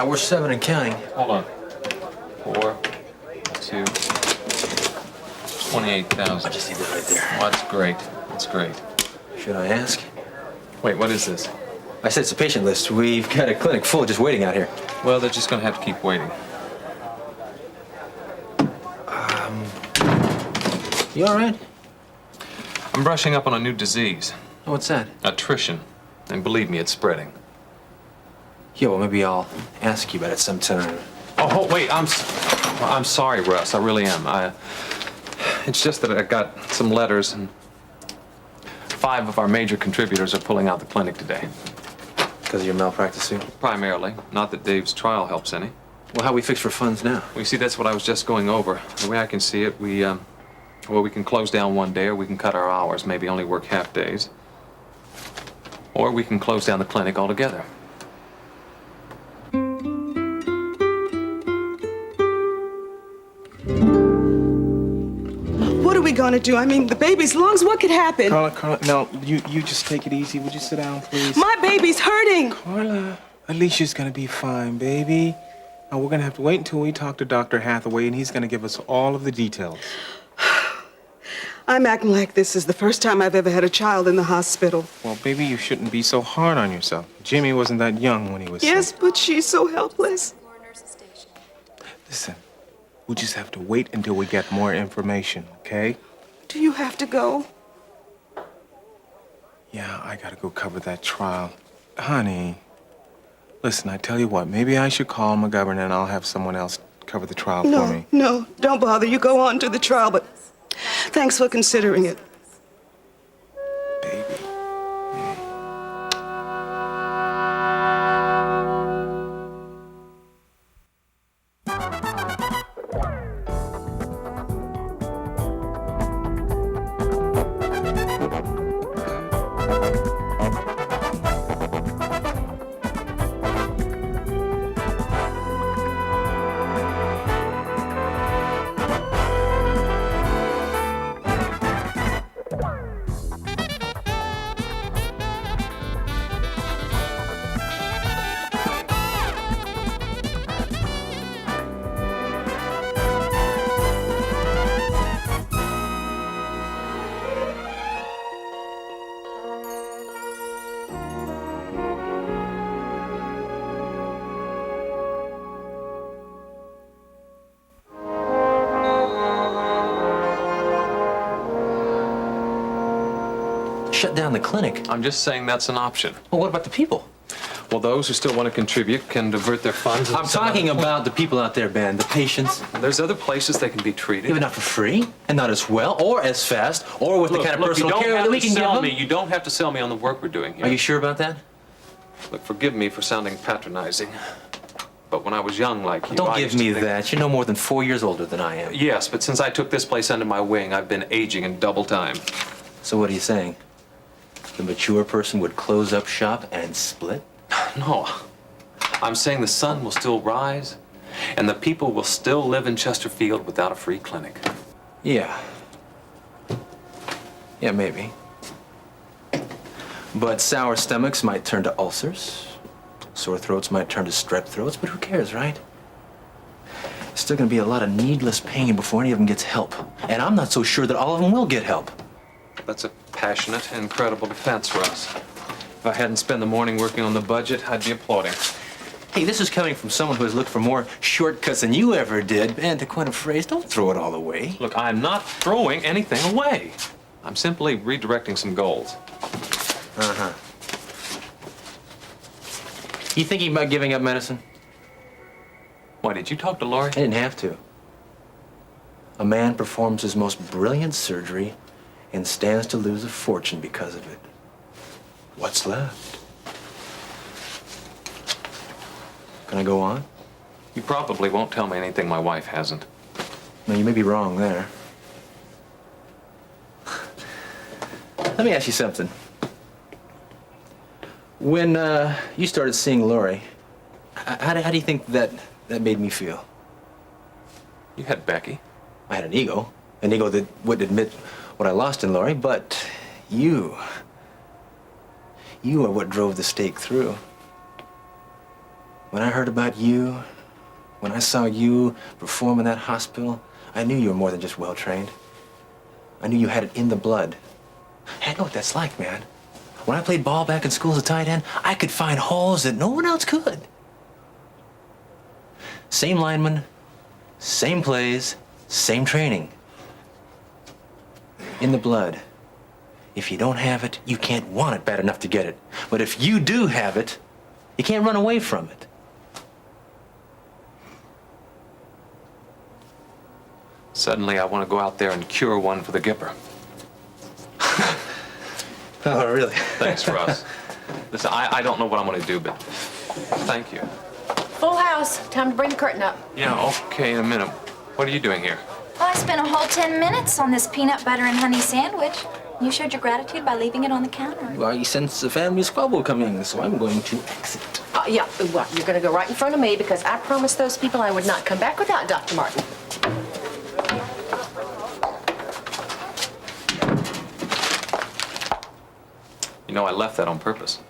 We're 7 and counting. Hold on. 4, 2, 28,000. I just need that right there. Oh, that's great. That's great. Should I ask? Wait, what is this? I said it's a patient list. We've got a clinic full just waiting out here. Well, they're just gonna have to keep waiting. You all right? I'm brushing up on a new disease. Oh, what's that? Attrition. And believe me, it's spreading. Yeah, well, maybe I'll ask you about it sometime. Oh, wait, I'm sorry, Russ. I really am. It's just that I got some letters, and 5 of our major contributors are pulling out the clinic today. Because of your malpractice suit? Primarily. Not that Dave's trial helps any. Well, how we fix for funds now? Well, you see, that's what I was just going over. The way I can see it, we can close down one day, or we can cut our hours, maybe only work half days. Or we can close down the clinic altogether. What are we gonna do? I mean, the baby's lungs, what could happen? Carla, no, you just take it easy. Would you sit down, please? My baby's hurting. Carla, Alicia's gonna be fine, baby. Now, we're gonna have to wait until we talk to Dr. Hathaway, and he's gonna give us all of the details. I'm acting like this is the first time I've ever had a child in the hospital. Well, baby, you shouldn't be so hard on yourself. Jimmy wasn't that young when he was Yes, sick. but she's so helpless. Listen, we just have to wait until we get more information, okay? Do you have to go? Yeah, I gotta go cover that trial. Honey, listen, I tell you what, maybe I should call McGovern and I'll have someone else cover the trial for me. No, don't bother. You go on to the trial, but thanks for considering it. Baby. Shut down the clinic. I'm just saying that's an option. Well, what about the people? Well, those who still want to contribute can divert their funds. I'm talking about the people out there, Ben, the patients. There's other places they can be treated. Even not for free, and not as well, or as fast, or with the kind of personal care that we can give them. You don't have to sell me on the work we're doing here. Are you sure about that? Look, forgive me for sounding patronizing, but when I was young like you, Don't I give used to me think- that. You're no more than 4 years older than I am. Yes, but since I took this place under my wing, I've been aging in double time. So what are you saying? The mature person would close up shop and split? No. I'm saying the sun will still rise, and the people will still live in Chesterfield without a free clinic. Yeah. Yeah, maybe. But sour stomachs might turn to ulcers. Sore throats might turn to strep throats, but who cares, right? There's still gonna be a lot of needless pain before any of them gets help. And I'm not so sure that all of them will get help. That's a passionate and credible defense for us. If I hadn't spent the morning working on the budget, I'd be applauding. Hey, this is coming from someone who has looked for more shortcuts than you ever did. And to coin a phrase, don't throw it all away. Look, I'm not throwing anything away. I'm simply redirecting some goals. Uh-huh. You thinking about giving up medicine? Why, did you talk to Laurie? I didn't have to. A man performs his most brilliant surgery and stands to lose a fortune because of it. What's left? Can I go on? You probably won't tell me anything my wife hasn't. No, you may be wrong there. Let me ask you something. When you started seeing Laurie, how do you think that made me feel? You had Becky. I had an ego that wouldn't admit what I lost in Laurie, but you are what drove the stake through. When I heard about you, when I saw you perform in that hospital, I knew you were more than just well-trained. I knew you had it in the blood. Hey, I know what that's like, man. When I played ball back in school as a tight end, I could find holes that no one else could. Same lineman, same plays, same training. In the blood. If you don't have it, you can't want it bad enough to get it. But if you do have it, you can't run away from it. Suddenly, I want to go out there and cure one for the Gipper. Oh, really? Thanks, Russ. Listen, I don't know what I'm going to do, but thank you. Full house. Time to bring the curtain up. Yeah, okay, in a minute. What are you doing here? Well, I spent a whole 10 minutes on this peanut butter and honey sandwich. You showed your gratitude by leaving it on the counter. Well, you sense the family squabble coming, so I'm going to exit. Yeah, well, you're gonna go right in front of me because I promised those people I would not come back without Dr. Martin. You know, I left that on purpose.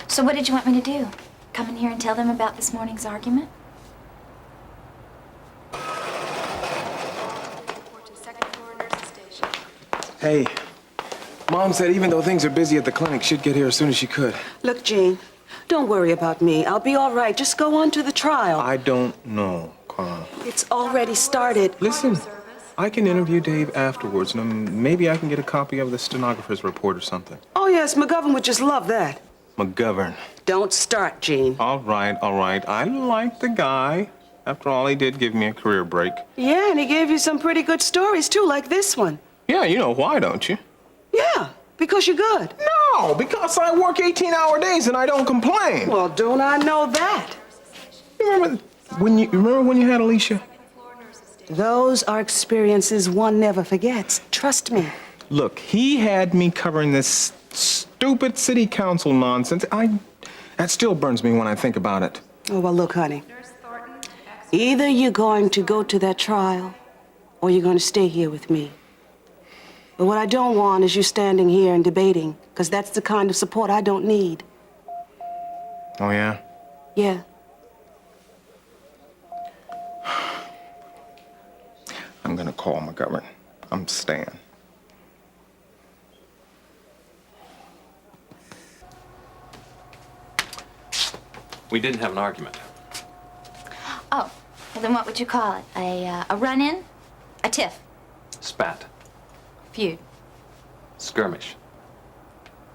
So what did you want me to do? Come in here and tell them about this morning's argument? Hey, Mom said even though things are busy at the clinic, she'd get here as soon as she could. Look, Jean, don't worry about me. I'll be all right. Just go on to the trial. I don't know, Carl. It's already started. Listen, I can interview Dave afterwards, and maybe I can get a copy of the stenographer's report or something. Oh, yes, McGovern would just love that. McGovern. Don't start, Jean. All right, all right. I like the guy. After all, he did give me a career break. Yeah, and he gave you some pretty good stories, too, like this one. Yeah, you know why, don't you? Yeah, because you're good. No, because I work 18-hour days and I don't complain. Well, don't I know that? You remember when you had Alicia? Those are experiences one never forgets. Trust me. Look, he had me covering this stupid city council nonsense. That still burns me when I think about it. Oh, well, look, honey. Either you're going to go to that trial or you're going to stay here with me. But what I don't want is you standing here and debating, because that's the kind of support I don't need. Oh, yeah? Yeah. I'm gonna call McGovern. I'm staying. We didn't have an argument. Oh, well then what would you call it? A run-in? A tiff? Spat. Feud? Skirmish.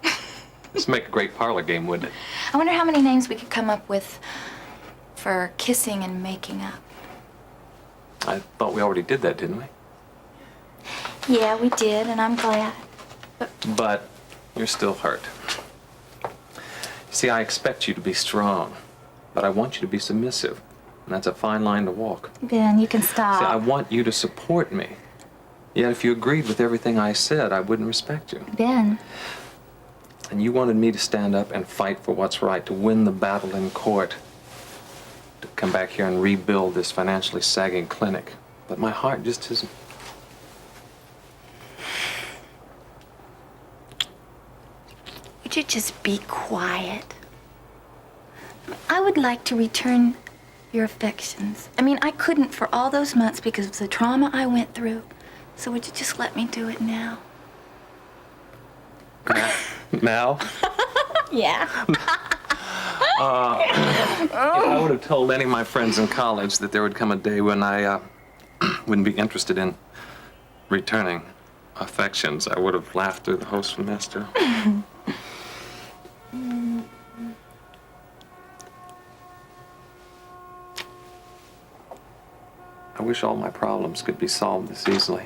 This would make a great parlor game, wouldn't it? I wonder how many names we could come up with for kissing and making up. I thought we already did that, didn't we? Yeah, we did, and I'm glad. But you're still hurt. See, I expect you to be strong, but I want you to be submissive. And that's a fine line to walk. Ben, you can stop. See, I want you to support me. Yet if you agreed with everything I said, I wouldn't respect you. Ben. And you wanted me to stand up and fight for what's right, to win the battle in court, to come back here and rebuild this financially sagging clinic. But my heart just isn't. Would you just be quiet? I would like to return your affections. I mean, I couldn't for all those months because of the trauma I went through. So would you just let me do it now? Now? Yeah. If I would have told any of my friends in college that there would come a day when I wouldn't be interested in returning affections, I would have laughed through the whole semester. I wish all my problems could be solved this easily.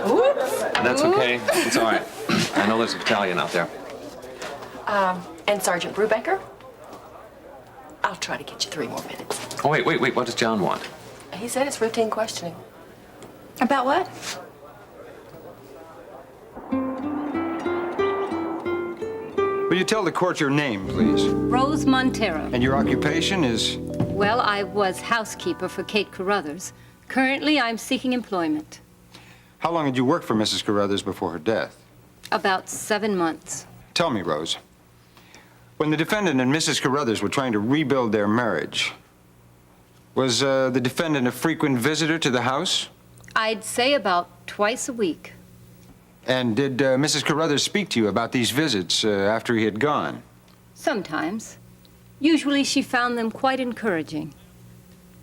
Oops. That's okay. It's all right. I know there's a battalion out there. And Sergeant Brubaker, I'll try to get you 3 more minutes. Oh, wait. What does John want? He said it's routine questioning. About what? Will you tell the court your name, please? Rose Montero. And your occupation is? Well, I was housekeeper for Kate Carruthers. Currently, I'm seeking employment. How long had you worked for Mrs. Carruthers before her death? About 7 months. Tell me, Rose, When the defendant and Mrs. Carruthers were trying to rebuild their marriage, was the defendant a frequent visitor to the house? I'd say about twice a week. And did Mrs. Carruthers speak to you about these visits after he had gone? Sometimes. Usually she found them quite encouraging.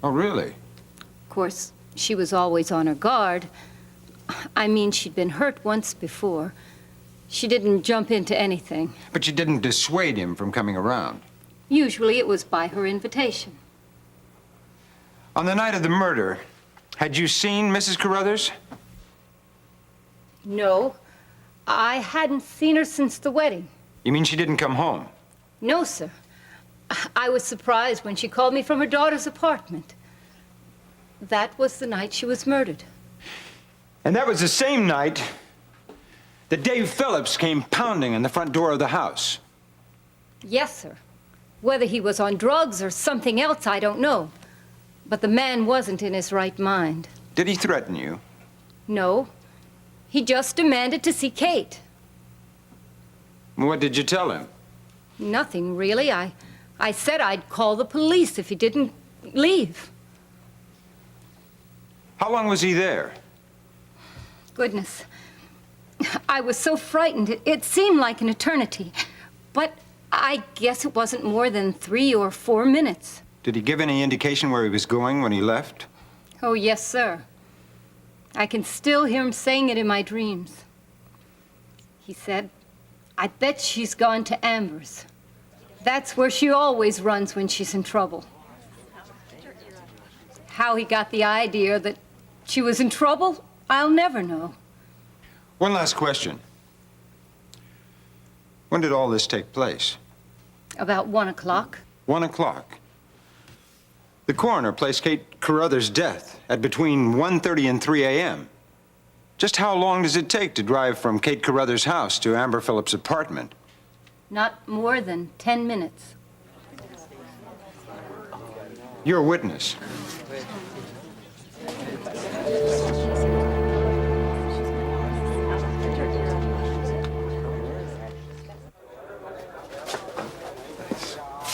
Oh, really? Of course, she was always on her guard. I mean, she'd been hurt once before. She didn't jump into anything. But you didn't dissuade him from coming around? Usually it was by her invitation. On the night of the murder, had you seen Mrs. Carruthers? No, I hadn't seen her since the wedding. You mean she didn't come home? No, sir. I was surprised when she called me from her daughter's apartment. That was the night she was murdered. And that was the same night that Dave Phillips came pounding on the front door of the house. Yes, sir. Whether he was on drugs or something else, I don't know. But the man wasn't in his right mind. Did he threaten you? No. He just demanded to see Kate. What did you tell him? Nothing, really. I said I'd call the police if he didn't leave. How long was he there? Goodness. I was so frightened. It seemed like an eternity. But I guess it wasn't more than 3 or 4 minutes. Did he give any indication where he was going when he left? Oh, yes, sir. I can still hear him saying it in my dreams. He said, "I bet she's gone to Amber's. That's where she always runs when she's in trouble." How he got the idea that she was in trouble, I'll never know. One last question. When did all this take place? About 1 o'clock. 1 o'clock. The coroner placed Kate Carruthers' death at between 1:30 and 3 a.m. Just how long does it take to drive from Kate Carruthers' house to Amber Phillips' apartment? Not more than 10 minutes. You're a witness.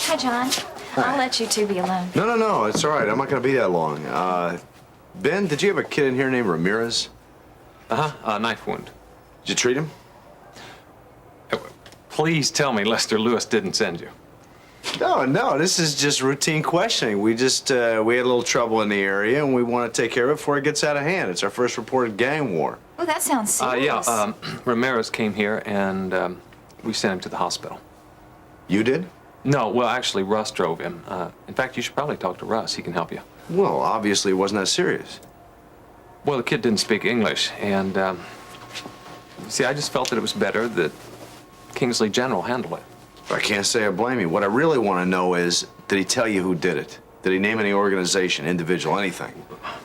Hi, John. I'll let you two be alone. No, it's all right. I'm not going to be that long. Ben, did you have a kid in here named Ramirez? Uh-huh, a knife wound. Did you treat him? Please tell me Lester Lewis didn't send you. No, this is just routine questioning. We had a little trouble in the area, and we want to take care of it before it gets out of hand. It's our first reported gang war. Oh, that sounds serious. Ramirez came here, and we sent him to the hospital. You did? No, well, actually, Russ drove him. In fact, you should probably talk to Russ. He can help you. Well, obviously it wasn't that serious. Well, the kid didn't speak English, and, see, I just felt that it was better that Kingsley General handle it. I can't say I blame you. What I really want to know is, did he tell you who did it? Did he name any organization, individual, anything?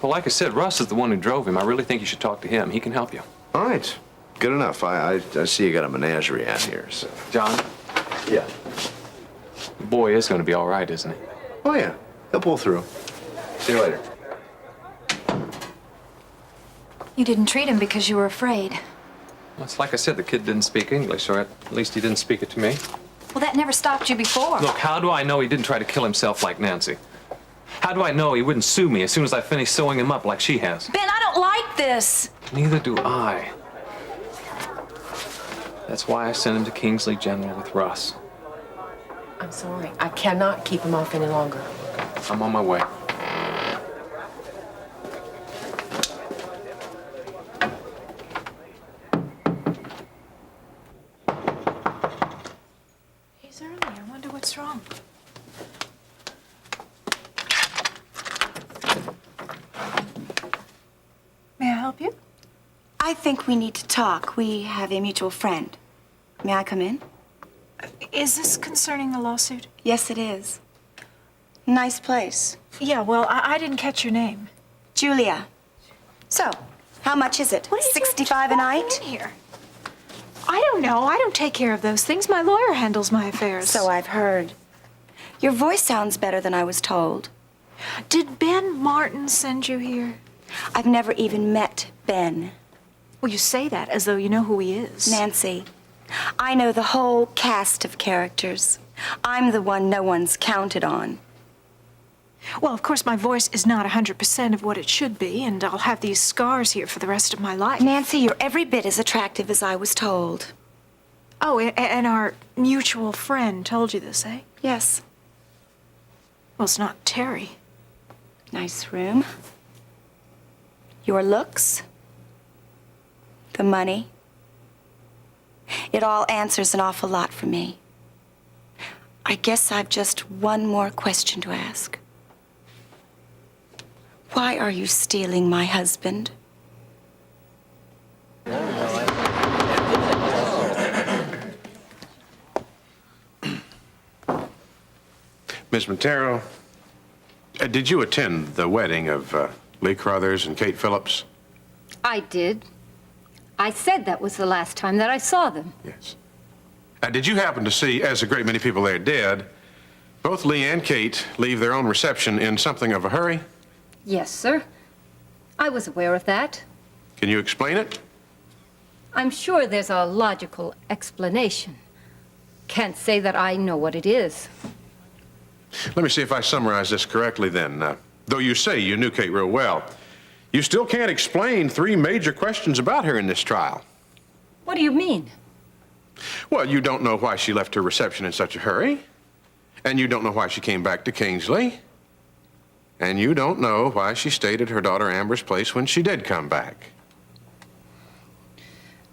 Well, like I said, Russ is the one who drove him. I really think you should talk to him. He can help you. All right, good enough. I see you got a menagerie out here, so. John, Yeah. the boy is going to be all right, isn't he? Oh, yeah. He'll pull through. See you later. You didn't treat him because you were afraid. Well, it's like I said, the kid didn't speak English, or at least he didn't speak it to me. Well, that never stopped you before. Look, how do I know he didn't try to kill himself like Nancy? How do I know he wouldn't sue me as soon as I finish sewing him up like she has? Ben, I don't like this. Neither do I. That's why I sent him to Kingsley General with Russ. I'm sorry. I cannot keep him off any longer. I'm on my way. He's early. I wonder what's wrong. May I help you? I think we need to talk. We have a mutual friend. May I come in? Is this concerning the lawsuit? Yes, it is. Nice place. Yeah, well, I didn't catch your name. Julia. So, how much is it? What are you 65 a night? in here? I don't know. I don't take care of those things. My lawyer handles my affairs. So I've heard. Your voice sounds better than I was told. Did Ben Martin send you here? I've never even met Ben. Well, you say that as though you know who he is. Nancy, I know the whole cast of characters. I'm the one no one's counted on. Well, of course, my voice is not 100% of what it should be, and I'll have these scars here for the rest of my life. Nancy, you're every bit as attractive as I was told. Oh, and our mutual friend told you this, eh? Yes. Well, it's not Terry. Nice room. Your looks. The money. It all answers an awful lot for me. I guess I've just one more question to ask. Why are you stealing my husband? Miss Montero, did you attend the wedding of Lee Crothers and Kate Phillips? I did. I said that was the last time that I saw them. Yes. Did you happen to see, as a great many people there did, both Lee and Kate leave their own reception in something of a hurry? Yes, sir. I was aware of that. Can you explain it? I'm sure there's a logical explanation. Can't say that I know what it is. Let me see if I summarize this correctly then. Though you say you knew Kate real well, you still can't explain three major questions about her in this trial. What do you mean? Well, you don't know why she left her reception in such a hurry, and you don't know why she came back to Kingsley, and you don't know why she stayed at her daughter Amber's place when she did come back.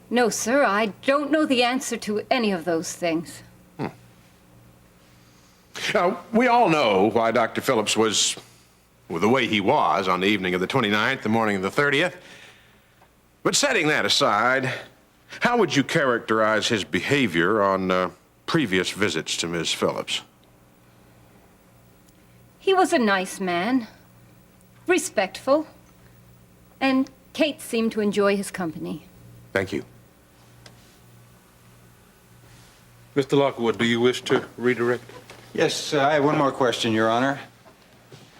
No, sir, I don't know the answer to any of those things. We all know why Dr. Phillips was the way he was on the evening of the 29th, the morning of the 30th. But setting that aside, how would you characterize his behavior on previous visits to Ms. Phillips? He was a nice man, respectful, and Kate seemed to enjoy his company. Thank you. Mr. Lockwood, do you wish to redirect? Yes, I have one more question, Your Honor,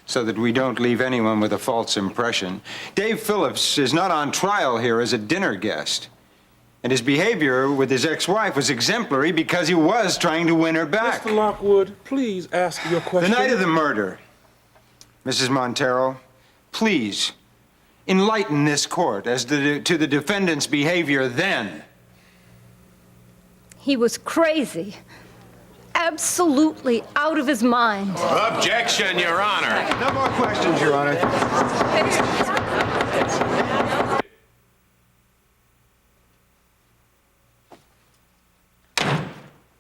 so that we don't leave anyone with a false impression. Dave Phillips is not on trial here as a dinner guest. And his behavior with his ex-wife was exemplary because he was trying to win her back. Mr. Lockwood, please ask your question. The night of the murder, Mrs. Montero, please enlighten this court as to the defendant's behavior then. He was crazy. Absolutely out of his mind. Objection, Your Honor. No more questions, Your Honor.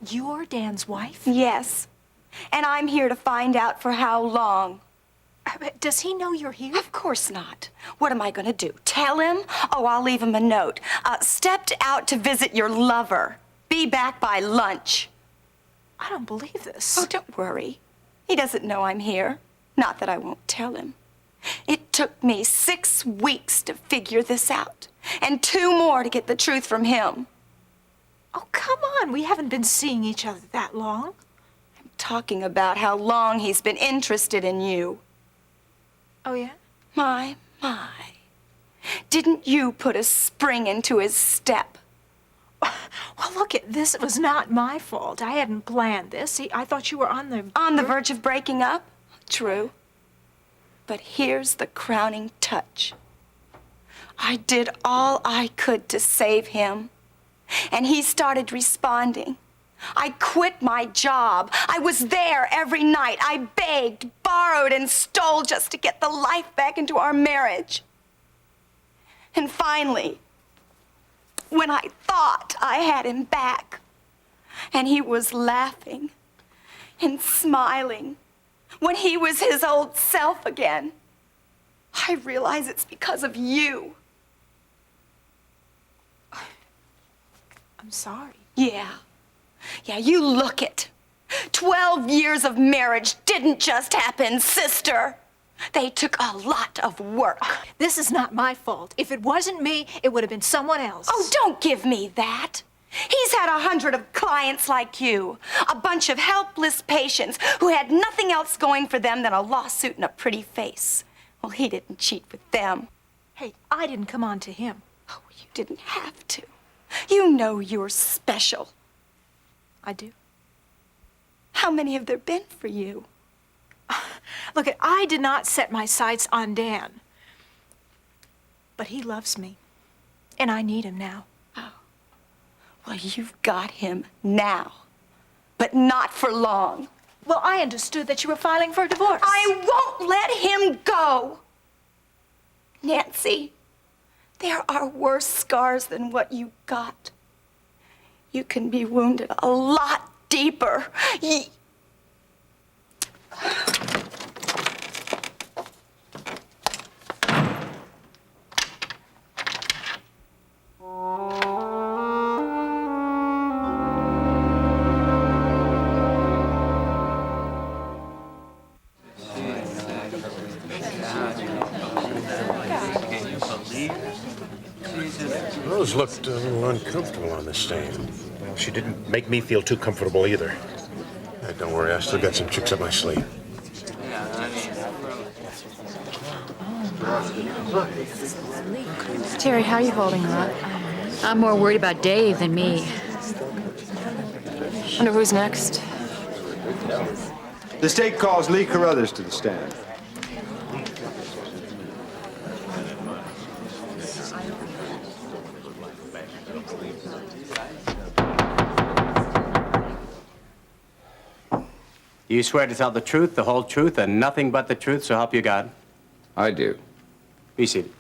You're Dan's wife? Yes. And I'm here to find out for how long. Does he know you're here? Of course not. What am I going to do? Tell him? Oh, I'll leave him a note. Stepped out to visit your lover. Be back by lunch. I don't believe this. Oh, don't worry. He doesn't know I'm here. Not that I won't tell him. It took me 6 weeks to figure this out, and 2 more to get the truth from him. Oh, come on. We haven't been seeing each other that long. I'm talking about how long he's been interested in you. Oh, yeah? My. Didn't you put a spring into his step? Well, look, this was not my fault. I hadn't planned this. I thought you were on the... On the verge of breaking up? True. But here's the crowning touch. I did all I could to save him, and he started responding. I quit my job. I was there every night. I begged, borrowed, and stole just to get the life back into our marriage. And finally, when I thought I had him back, and he was laughing and smiling, when he was his old self again, I realize it's because of you. I'm sorry. Yeah, you look it. 12 years of marriage didn't just happen, sister. They took a lot of work. This is not my fault. If it wasn't me, it would have been someone else. Oh, don't give me that. He's had 100 of clients like you. A bunch of helpless patients who had nothing else going for them than a lawsuit and a pretty face. Well, he didn't cheat with them. Hey, I didn't come on to him. Oh, you didn't have to. You know you're special. I do. How many have there been for you? Look, I did not set my sights on Dan. But he loves me. And I need him now. Well, you've got him now, but not for long. Well, I understood that you were filing for a divorce. I won't let him go. Nancy, there are worse scars than what you got. You can be wounded a lot deeper. Rose looked a little uncomfortable on the stand. Well, she didn't make me feel too comfortable either. Hey, don't worry, I still got some tricks up my sleeve. Terry, how are you holding up? I'm more worried about Dave than me. Wonder who's next. The state calls Lee Carruthers to the stand. You swear to tell the truth, the whole truth, and nothing but the truth, so help you God? I do. Be seated.